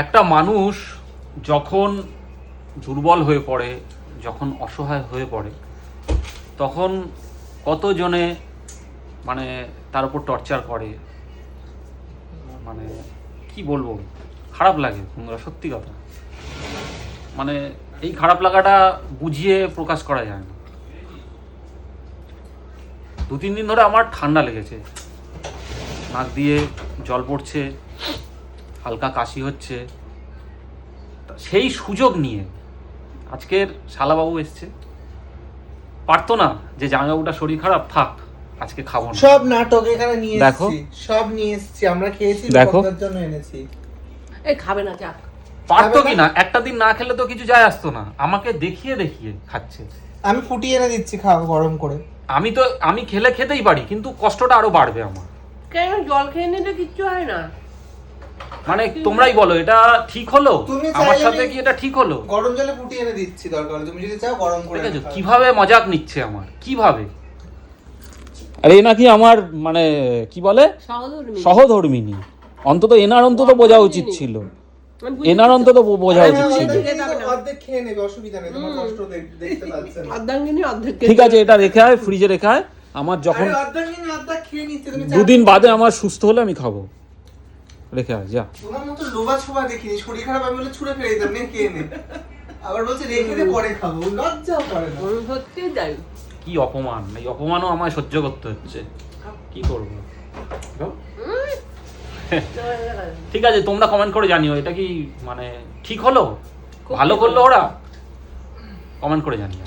একটা মানুষ যখন দুর্বল হয়ে পড়ে, যখন অসহায় হয়ে পড়ে, তখন কতজনে মানে তার উপর টর্চার করে, মানে কি বলবো, খারাপ লাগে বন্ধুরা, সত্যি কথা। মানে এই খারাপ লাগাটা বুঝিয়ে প্রকাশ করা যায় না। 2-3 দিন ধরে আমার ঠান্ডা লেগেছে, নাক দিয়ে জল পড়ছে, হালকা কাশি হচ্ছে। সেই সুযোগ নিয়ে আজকের শালাবাবু এসছে। পারতো না যে জামাইবাবুটা শরীর খারাপ, থাক আজকে খাবো না। সব নাটক এখানে নিয়ে দেখো। এসেছি, সব নিয়ে এসেছি, আমরা খেয়েছি, দেখো। আপনার জন্য এনেছি। এই খাবে না যাক। পারতো কি না, একটা দিন না খেলে তো কিছু যায় আসতো না। আমাকে দেখিয়ে দেখিয়ে খাচ্ছে। আমি ফুটিয়ে এনে দিচ্ছি, খাও গরম করে। আমি খেলে খেতেই পারি, কিন্তু কষ্টটা আরো বাড়বে আমার। কেন জল খেয়ে নিলে কিচ্ছু হয় না? মানে তোমরাই বলো, এটা ঠিক হলো? তুমি আমার চাইলে সাথে আমি কি এটা ঠিক হলো? গরম জলে ফুটিয়ে এনে দিচ্ছি, দরকার হলে তুমি যদি চাও গরম করে ঠিক আছে, খাও। কিভাবে মজাক নিচ্ছে আমার, কিভাবে? আরে এ নাকি আমার মানে কি বলে সহধর্মী। সহধর্মিনী, অন্তত এনার অন্তত বোঝা উচিত ছিল, এনার অন্তত বোঝা আরে উচিত না, ছিল। অর্ধেক খেয়ে নেবে, অর্ধেক খেয়ে নেবে, অসুবিধা নেই, তোমার কষ্ট দেখতে পাচ্ছেন না। অর্ধাঙ্গিনী অর্ধেক ঠিক আছে, এটা রেখে আয়, ফ্রিজে রেখে আয়। আমার যখন আরে অর্ধেক নিন, অর্ধেক খেয়ে নিচ্ছে, তুমি 2 দিন বাদে আমার সুস্থ হলে আমি খাবো। রেখে আয়, যা। তোমার মতো লোভা ছোভা দেখিনি, শরীর খারাপ আমি বলে ছুঁড়ে ফেলে দিতাম, নিয়ে খেয়ে নে। আবার বলছে রেখে দে, পরে খাবো, লজ্জাও করে না। সত্যি তাই। কি অপমান, এই অপমানও আমায় সহ্য করতে হচ্ছে, কি করবো। ঠিক আছে, তোমরা কমেন্ট করে জানিও এটা কি মানে ঠিক হলো, ভালো করলো ওরা, কমেন্ট করে জানিও।